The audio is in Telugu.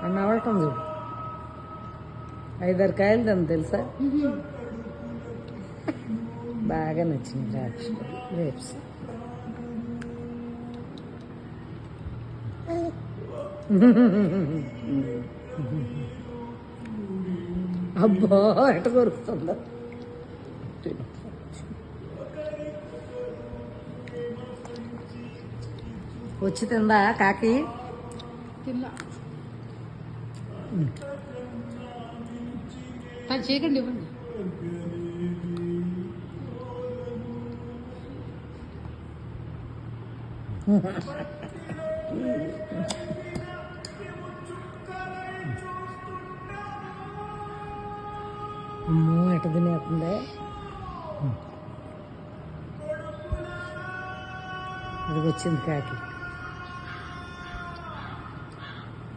అన్న అవటం చూడు 5-6 కాయలు దాన్ని తెలుసా. బాగా నచ్చింది ద్రాక్ష గ్రేప్స్. అబ్బా ఎట కొరుకుతుందా. వచ్చి తిందా కాకి. తిన్నా చేయకండి ఇవ్వండి. అమ్మో ఎట తినేస్తుందే. అది వచ్చింది కాకి.